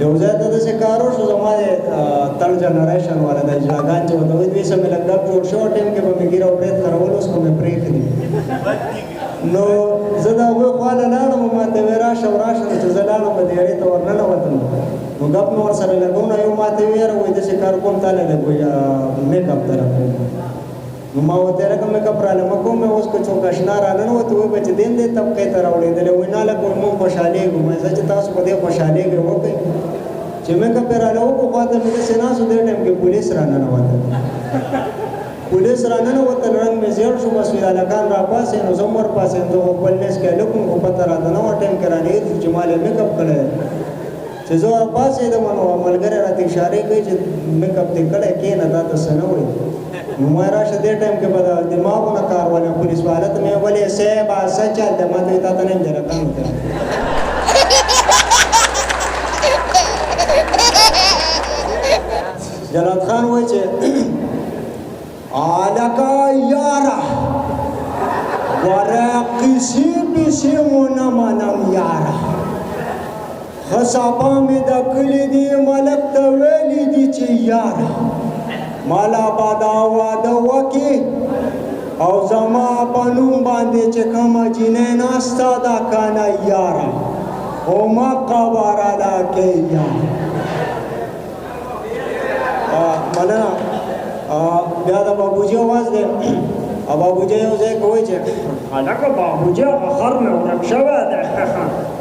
یو ځای ته داسې کار وشو زما د تل جنریشن والا د اجراګان چې ورته وایي دوی سه مې لږ ډب جوړ شو ټایم کې به مې ګیره او برید خرول اوس خو مې پرېښدي نو زه د هغوی خواله لاړم ما ته ویې راشه راشه نو چې زه لاړم په دیارې ته ورننوتم نو ګپ مې ورسره لګونه یو ما ته ویې وایي داسې کار کوم تاله لږ میک اپ ته راکوم نو ما ورته ویې میک اپ راله مه کوم اوس که څوک اشنا راننوت وایي به چې دې دې طبقې ته راوړېدلی وایي نه لږ مونږ خوشحالېږو وایي زه چې تاسو په دې خوشحالېږئ وکړئ چې میک اپ یې راله وکړو خوا ته مې داسې ناست و دې ټایم کې پولیس راننوتل پولیس راننوتل رنګ مې زیړ شو بس وي هلکان راپاسې نو زه هم ورپاسېم زه خو خپل لیس کې هلک وم خو پته راته نه وه ټایم کې رانهیر شو چې ما یې میک اپ کړی چې زه ورپاسېدم نو ملګری راته اشارې کوي چې میک اپ دې کړی کښېنه دا ته څه نه وایي نو ما راشه دې ټایم کې به د دماغونه کار ولې پولیس والا ته مې ولې صاحب څه چل دی ما ته وایي تا ته نه یم جرکانو ته جلال خان وایي چې آلکا یارا ورا کسی پیسی مونا منم یارا خصابا می دا کلی دی ملک تا ویلی دی چی یارا مالا بادا وادا وکی او زما پنوم بانده چه کم جنین استا دا کانا یارا او ما قبارا دا که یارا مننه بیا د بابوجي اواز دی او بابوجي یو ځای کې وایي چې هلکه بابوجي هغه خر مې ورک شوی دی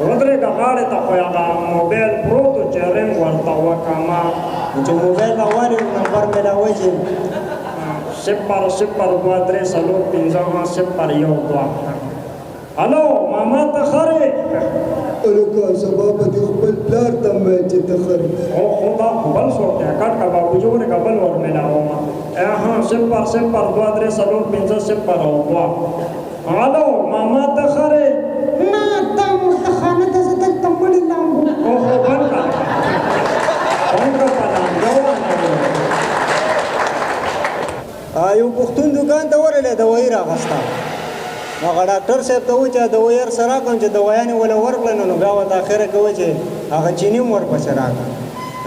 ودرېږه غاړې ته خو هغه موبایل پروت و چې رنګ ورته وکړمه چې موبایل به والي نمبر مې راوایي چې 0023450 هلو ماما ته خرې الکه سبا به دې خپل پلار ته مې چې ته خرې او خو دا بل څوک دی کټ که بابوجي ورېږه بل ورمېلاومه 0023450 هلو ماما ته خرې نه تا ورته خانه ته زه دلته مړې لامبو او خو بند کړه بند کړه په لامبو یو پښتون دوکان ته ورغلی دوایي راغسته هغه ډاکټر صاحب ته ووایي چې دوایي هر څه راکړم چې دوایانې ولې ورکړه نو بیا ورته اخره کې وایي چې هغه چیني هم ورپسې راکړه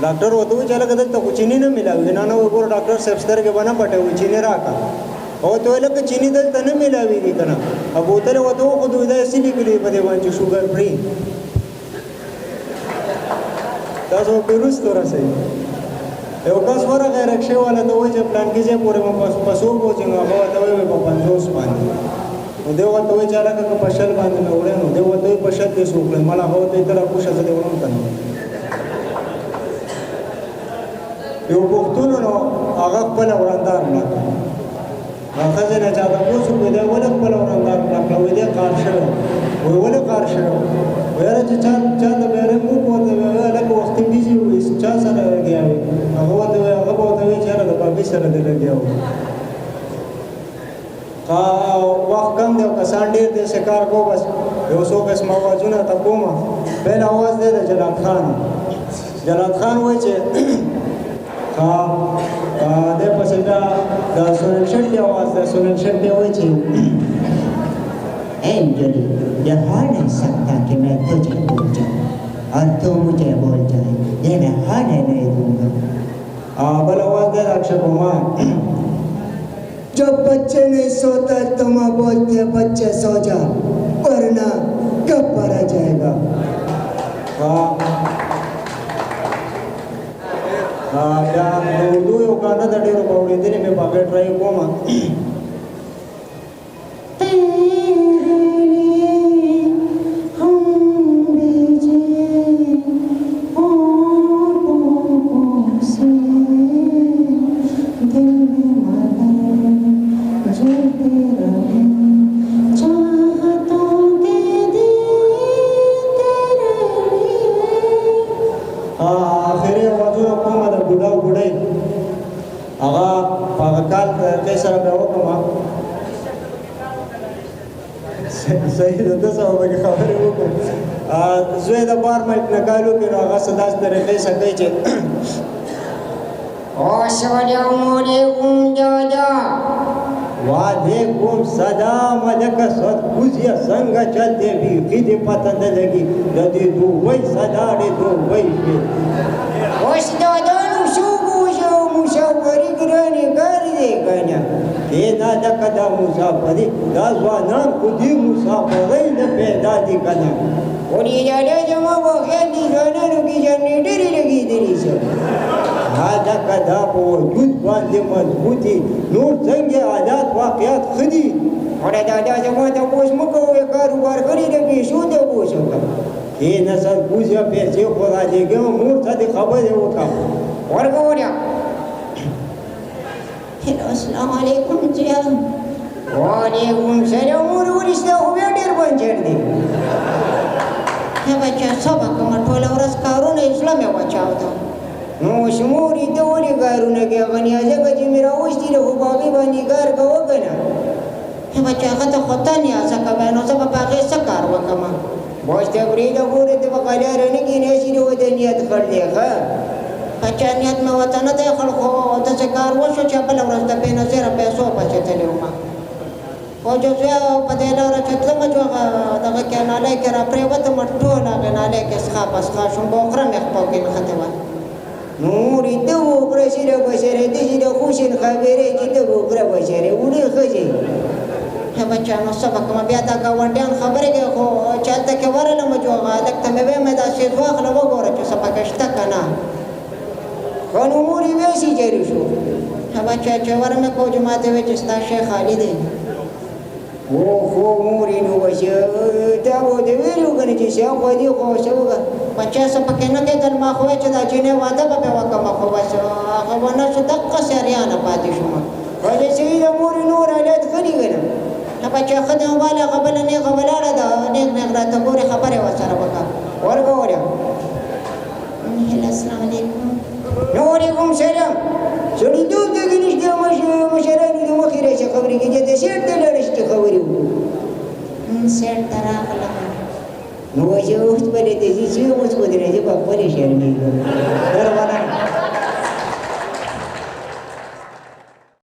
ډاکټر ورته ووایي چې هلکه دلته خو چیني نه میلاوي نه وایي ګوره ډاکټر صاحب سترګې به نه پټوي چیني راکړه او ورته وایي لکه چیني دلته نه میلاوېږي که نه او بوتل یې ورته وښودو دا یې څه لیکلي په دې باندې چې شوګر فري تاسو به پرې وروسته رسوي یو کس ورغی رکشې والا ته وایي چې پلانکي ځای پورې مو په څو بوځي نو هغه ورته وایي په 50 باندې نو دی ورته وایي چې هلکه که په 100 باندې مې وړی نو دی ورته وایي په 100 دې څه وکړې مړه هغه ورته وایي ته راکوشه زه دې وړم که نه یو پښتون نو هغه خپله ورندار مړه کړه ښځې نه چا تپوس وکړو دی ولې خپله ورندار مړه کړه وایي دی قار شوی وایي ولې قار شوی وایي یاره چې چا ته بیرنګ وکړو ورته وایي هلکه وختي بیزي وایي چا سره لګیا وي هغه ورته وایي هغه به ورته وایي چې یاره د بابي سره دې لګیا وو وخت کم دی او کسان ډېر دی شکار کو بس یو څو قسمه اوازونه ته کومه بل اواز دی د جلال خان جلال خان وایي چې دې پسې دا د سونل شیټي आवाज ده سونل شیټي وایي چې انجلی यहाँ नहीं सकता कि मैं तुझे भूल जाऊं और तू मुझे भूल जाए ये मैं खाने नहीं दूंगा बल आवाज दे अक्षय कुमार जब बच्चे नहीं सोता तुम बोलते बच्चे सो जा वरना कब पड़ा जाएगा بیا اردو یو ګانا د ډېرو په اورېدنې مې په هغې ټرای کومه زوی د بار ملک نکالو کې نو هغه څه داسې طریقې څخه کوي چې السلام علیکم دادا. وعلیکم سلام ملکه سرکوزیه څنګه چل دی بیخي دې پته نه لګي د دې دوبۍ سلاړې دوبۍ شوې اوس دادا نو څوک وشو مسافري ګرانې کار دی که نه کېنه لکه دا مسافري دا ځوانان خو دې مسافرۍ نه پیدا دي که نه ولې دادا زما په خیال دي ځوانانو کې جنریټرې لګېدلي څه لکه دا په وجود باندې مضبوطي نور څنګه عادات واقعات ښه دي وړه دادا زما تپوس مه کوئ کاروبار کړی د پیسو تپوس وکړه کېنه سرکوزیه پیسې خو رالېږم مور ته دې خبرې وکړه ورکه وړه هلو السلام علیکم جان. وعلیکم سلام مور ولې ستا خو بیا ډېر بنجر دی هه بچه صبر کومه ټوله ورځ کارونه یې زړه مې وچاوده نو اوس مورې ته ولې کارونه کوې هغه نیازکه چې مې راوستي ده خو په هغې باندې کار کوه که نه هه بچه هغه ته خو ته نیازه کوې نو زه به په هغې څه کار وکړم بس ته پرېږده ګوره ته په قلاره نه کښېنې هسې د وته نیت خړ دی ښه بچه نیت مې ورته نه دی خړ خو داسې کار وشو چې بله ورځ د بېنظیره پیسو پسې تللی وم خو چې زه په دې لاره چې تلمه چې هغه دغه کې نالۍ کې را پرېوتم ټول هغې نالۍ کې څښا پسخا شوم په غره مې خپل کې نښتې وه نورې ته وکړه سره بسره داسې د خوشن خبرې چې ته وکړه بسره وړې ښځې هه بچه نو څه به کومه بیا دا ګاونډیان خبرې کوي خو چې هلته کې ورغلم چې هغه هلک ته مې ویمه دا شیز واخله وګوره چې څه پکې شته که نه ښه نو مورې ویسې جاري شو هه بچه چې ور مې کو چې ما ته وایي چې ستا شی خالي دی خو مورې نو بس تا به ورته ویلي وو که نه چې شاوخوا دي خو څه وکړه بچه څه پکې نه کېدل ما خو وایي چې دا چینی واده به مې وکړم خو بس هغه ونه شو دقسې اریانه پاتې شوم خو د سړي د مورې نور حالات ښه دي که نه نه بچه ښه دی واله هغه بله نیغه ولاړه ده نیغ نیغ راته ګورې خبرې ورسره وکړه ورکه وړه هله السلام علیکم. وعلیکم سلام سړیتوب ته کې نشته مشرانو د مخې راشي خبرې کوي چې د سیټ ته لاړه چې خبرې وکړو سیټ ته راغلم نو چې وخت به دې ځي چې اوس به دې راځي په خپلې شرمېږم